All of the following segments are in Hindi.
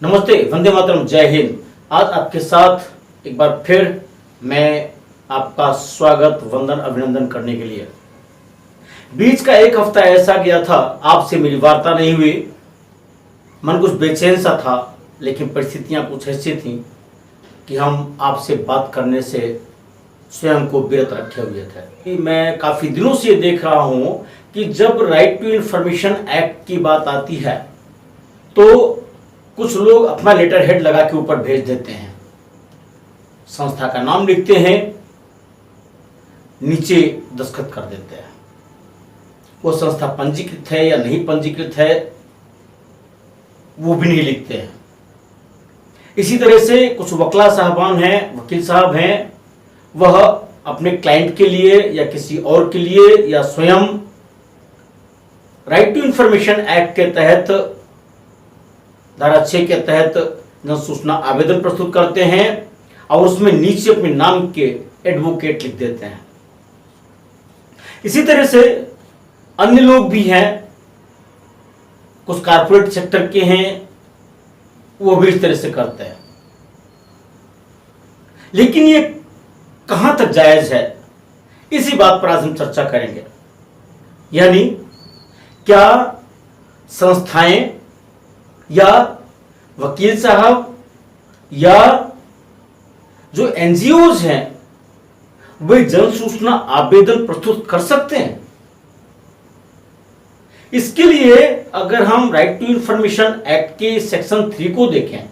नमस्ते, वंदे मातरम, जय हिंद। आज आपके साथ एक बार फिर मैं आपका स्वागत वंदन अभिनंदन करने के लिए। बीच का एक हफ्ता ऐसा गया था, आपसे मेरी वार्ता नहीं हुई। मन कुछ बेचैन सा था, लेकिन परिस्थितियां कुछ ऐसी थी कि हम आपसे बात करने से स्वयं को विरत रखे हुए थे। मैं काफी दिनों से देख रहा हूं कि जब राइट टू इंफॉर्मेशन एक्ट की बात आती है तो कुछ लोग अपना लेटर हेड लगा के ऊपर भेज देते हैं, संस्था का नाम लिखते हैं, नीचे दस्तखत कर देते हैं। वो संस्था पंजीकृत है या नहीं पंजीकृत है वो भी नहीं लिखते हैं। इसी तरह से कुछ वकील साहबान हैं, वकील साहब हैं, वह अपने क्लाइंट के लिए या किसी और के लिए या स्वयं राइट टू इंफॉर्मेशन एक्ट के तहत धारा 6 के तहत जन सूचना आवेदन प्रस्तुत करते हैं और उसमें नीचे अपने नाम के एडवोकेट लिख देते हैं। इसी तरह से अन्य लोग भी हैं, कुछ कारपोरेट सेक्टर के हैं, वो भी इस तरह से करते हैं। लेकिन ये कहां तक जायज है, इसी बात पर आज हम चर्चा करेंगे। यानी क्या संस्थाएं या वकील साहब या जो एनजीओज हैं वे जन सूचना आवेदन प्रस्तुत कर सकते हैं? इसके लिए अगर हम राइट टू इंफॉर्मेशन एक्ट के सेक्शन 3 को देखें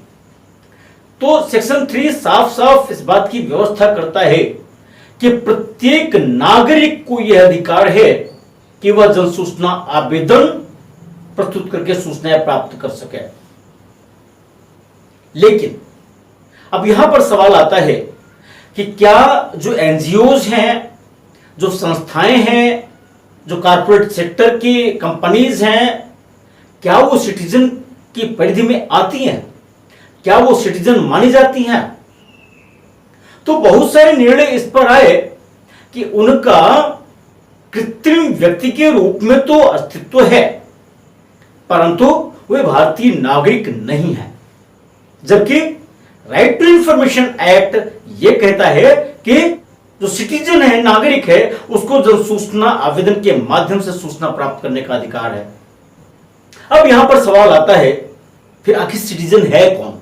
तो सेक्शन 3 साफ साफ इस बात की व्यवस्था करता है कि प्रत्येक नागरिक को यह अधिकार है कि वह जन सूचना आवेदन प्रस्तुत करके सूचनाएं प्राप्त कर सके। लेकिन अब यहां पर सवाल आता है कि क्या जो एनजीओज हैं, जो संस्थाएं हैं, जो कारपोरेट सेक्टर की कंपनीज हैं, क्या वो सिटीजन की परिधि में आती हैं? क्या वो सिटीजन मानी जाती हैं? तो बहुत सारे निर्णय इस पर आए कि उनका कृत्रिम व्यक्ति के रूप में तो अस्तित्व है, परंतु वे भारतीय नागरिक नहीं है। जबकि राइट टू इंफॉर्मेशन एक्ट यह कहता है कि जो सिटीजन है, नागरिक है, उसको जन सूचना आवेदन के माध्यम से सूचना प्राप्त करने का अधिकार है। अब यहां पर सवाल आता है, फिर आखिर सिटीजन है कौन,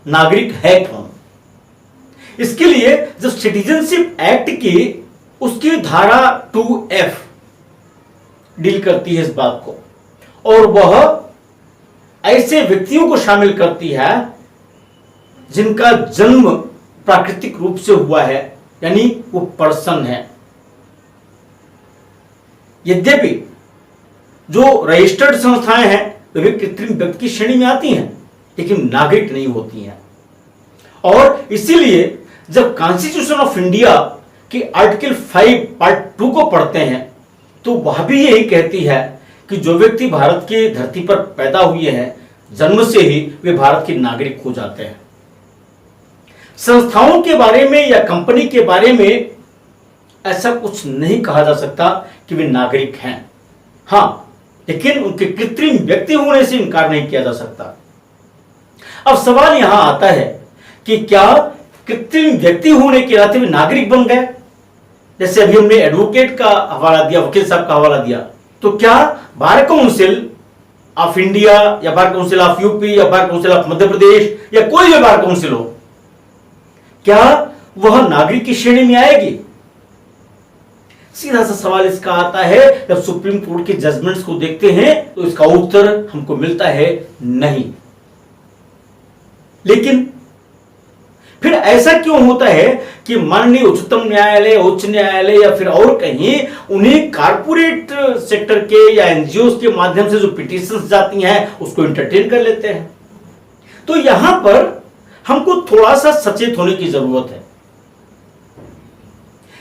नागरिक है कौन? इसके लिए जो सिटीजनशिप एक्ट की उसकी धारा 2F डील करती है इस बात को, और वह ऐसे व्यक्तियों को शामिल करती है जिनका जन्म प्राकृतिक रूप से हुआ है, यानी वो पर्सन है। यद्यपि जो रजिस्टर्ड संस्थाएं हैं वे भी कृत्रिम व्यक्ति की श्रेणी में आती हैं, लेकिन नागरिक नहीं होती हैं। और इसीलिए जब कॉन्स्टिट्यूशन ऑफ इंडिया की आर्टिकल 5 पार्ट 2 को पढ़ते हैं तो वह भी यही कहती है कि जो व्यक्ति भारत की धरती पर पैदा हुए हैं, जन्म से ही वे भारत के नागरिक हो जाते हैं। संस्थाओं के बारे में या कंपनी के बारे में ऐसा कुछ नहीं कहा जा सकता कि वे नागरिक हैं। हां, लेकिन उनके कृत्रिम व्यक्ति होने से इनकार नहीं किया जा सकता। अब सवाल यहां आता है कि क्या कृत्रिम व्यक्ति होने के नाते वे नागरिक बन गए? जैसे अभी हमने एडवोकेट का हवाला दिया, वकील साहब का हवाला दिया, तो क्या बार काउंसिल ऑफ इंडिया या बार काउंसिल ऑफ यूपी या bar council of Madhya Pradesh या कोई भी बार काउंसिल हो, क्या वह नागरिक की श्रेणी में आएगी? सीधा सा सवाल इसका आता है, जब सुप्रीम कोर्ट के जजमेंट्स को देखते हैं तो इसका उत्तर हमको मिलता है नहीं। लेकिन फिर ऐसा क्यों होता है कि माननीय उच्चतम न्यायालय, उच्च न्यायालय या फिर और कहीं उन्हें कारपोरेट सेक्टर के या एनजीओ के माध्यम से जो पिटीशंस जाती हैं उसको एंटरटेन कर लेते हैं? तो यहां पर हमको थोड़ा सा सचेत होने की जरूरत है।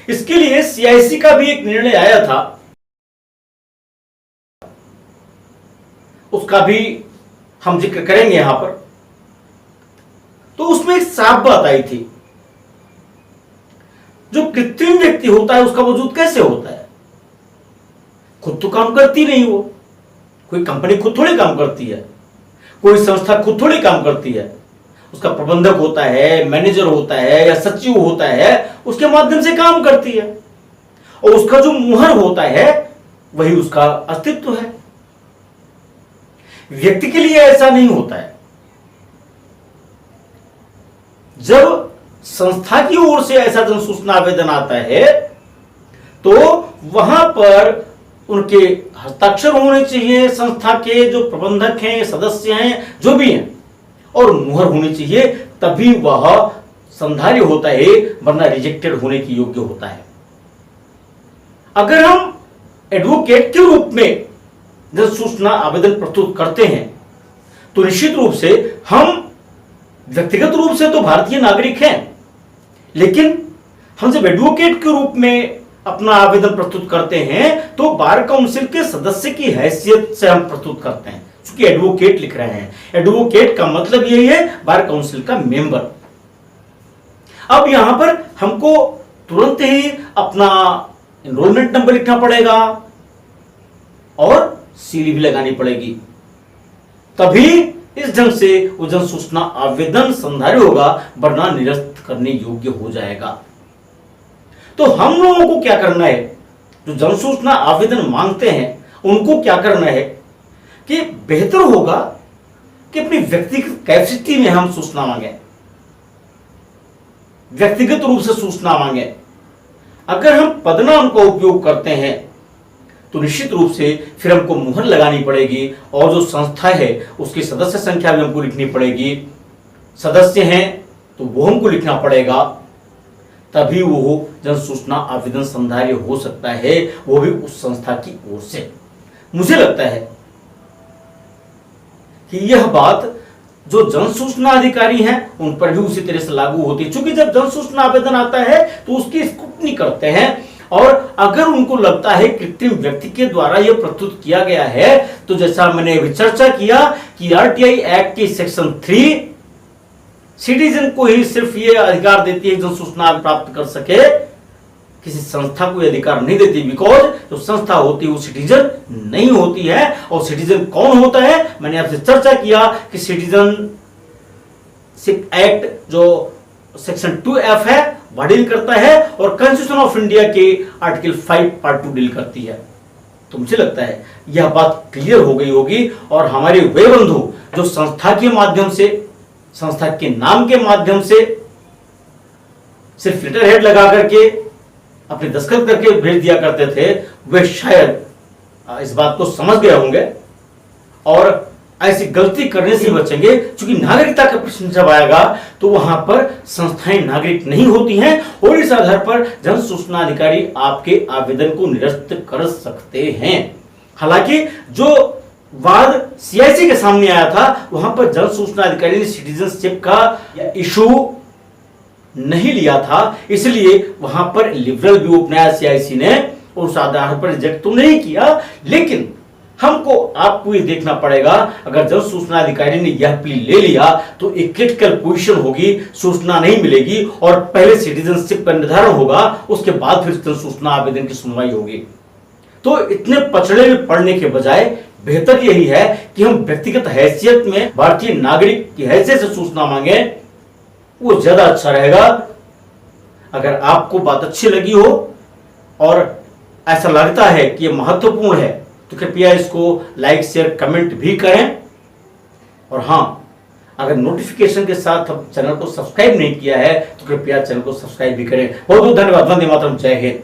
इसके लिए सीआईसी का भी एक निर्णय आया था, उसका भी हम जिक्र करेंगे यहां पर। तो उसमें एक साफ बात आई थी, जो कृत्रिम व्यक्ति होता है उसका वजूद कैसे होता है? खुद तो काम करती नहीं, वो कोई कंपनी खुद थोड़ी काम करती है। कोई संस्था खुद थोड़ी काम करती है, उसका प्रबंधक होता है, मैनेजर होता है या सचिव होता है, उसके माध्यम से काम करती है और उसका जो मुहर होता है वही उसका अस्तित्व है। व्यक्ति के लिए ऐसा नहीं होता है। जब संस्था की ओर से ऐसा जन सूचना आवेदन आता है तो वहां पर उनके हस्ताक्षर होने चाहिए, संस्था के जो प्रबंधक हैं, सदस्य हैं, जो भी हैं, और मुहर होनी चाहिए, तभी वह संधार्य होता है, वरना रिजेक्टेड होने की योग्य होता है। अगर हम एडवोकेट के रूप में जन सूचना आवेदन प्रस्तुत करते हैं तो निश्चित रूप से हम व्यक्तिगत रूप से तो भारतीय नागरिक हैं, लेकिन हम जब एडवोकेट के रूप में अपना आवेदन प्रस्तुत करते हैं तो बार काउंसिल के सदस्य की हैसियत से हम प्रस्तुत करते हैं, क्योंकि एडवोकेट लिख रहे हैं। एडवोकेट का मतलब यही है, बार काउंसिल का मेंबर। अब यहां पर हमको तुरंत ही अपना एनरोलमेंट नंबर लिखना पड़ेगा और सील भी लगानी पड़ेगी, तभी इस ढंग से वो जन सूचना आवेदन संधार्य होगा, वरना निरस्त करने योग्य हो जाएगा। तो हम लोगों को क्या करना है, जो जन सूचना आवेदन मांगते हैं उनको क्या करना है कि बेहतर होगा कि अपनी व्यक्तिगत कैपेसिटी में हम सूचना मांगे, व्यक्तिगत रूप से सूचना मांगे। अगर हम पदनाम का उपयोग करते हैं तो निश्चित रूप से फिर हमको मुहर लगानी पड़ेगी और जो संस्था है उसकी सदस्य संख्या भी हमको लिखनी पड़ेगी, सदस्य हैं तो वो हमको लिखना पड़ेगा, तभी वो जन सूचना आवेदन संधार्य हो सकता है, वो भी उस संस्था की ओर से। मुझे लगता है कि यह बात जो जन सूचना अधिकारी हैं उन पर भी उसी तरह से लागू होती है, क्योंकि जब जन सूचना आवेदन आता है तो उसकी स्क्रूटनी करते हैं, और अगर उनको लगता है कृत्रिम व्यक्ति के द्वारा यह प्रस्तुत किया गया है, तो जैसा मैंने अभी चर्चा किया कि आरटीआई एक्ट के सेक्शन 3 सिटीजन को ही सिर्फ ये अधिकार देती है जन सूचना प्राप्त कर सके, किसी संस्था को यह अधिकार नहीं देती, बिकॉज जो संस्था होती है वो सिटीजन नहीं होती है। और सिटीजन कौन होता है, मैंने आपसे चर्चा किया कि सिटीजनशिप एक्ट जो सेक्शन 2F है वह डील करता है और कॉन्स्टिट्यूशन ऑफ इंडिया के आर्टिकल 5 पार्ट 2 डील करती है। तो मुझे लगता है यह बात क्लियर हो गई होगी, और हमारे वे बंधु जो संस्था के माध्यम से, संस्था के नाम के माध्यम से सिर्फ लेटर हेड लगा करके अपने दस्तखत करके भेज दिया करते थे, वे शायद इस बात को समझ गए होंगे और ऐसी गलती करने से बचेंगे। क्योंकि नागरिकता का प्रश्न जब आएगा तो वहां पर संस्थाएं नागरिक नहीं होती हैं और इस आधार पर जन सूचना अधिकारी आपके आवेदन को निरस्त कर सकते हैं। हालांकि जो वाद सीआईसी के सामने आया था वहां पर जन सूचना अधिकारी ने सिटीजनशिप का इशू नहीं लिया था, इसलिए वहां पर लिबरल व्यू अपनाया सीआईसी ने और उस आधार पर रिजेक्ट तो नहीं किया। लेकिन हमको आपको ये देखना पड़ेगा, अगर जन सूचना अधिकारी ने यह प्ली ले लिया तो एक क्रिटिकल पोजीशन होगी, सूचना नहीं मिलेगी और पहले सिटीजनशिप का निर्धारण होगा, उसके बाद फिर जन सूचना आवेदन की सुनवाई होगी। तो इतने पचड़े में पड़ने के बजाय बेहतर यही है कि हम व्यक्तिगत हैसियत में भारतीय नागरिक की हैसियत से सूचना मांगे, वो ज्यादा अच्छा रहेगा। अगर आपको बात अच्छी लगी हो और ऐसा लगता है कि यह महत्वपूर्ण है तो कृपया इसको लाइक शेयर कमेंट भी करें। और हां, अगर नोटिफिकेशन के साथ चैनल को सब्सक्राइब नहीं किया है तो कृपया चैनल को सब्सक्राइब भी करें। बहुत बहुत धन्यवाद। वंदे मातरम। जय हिंद।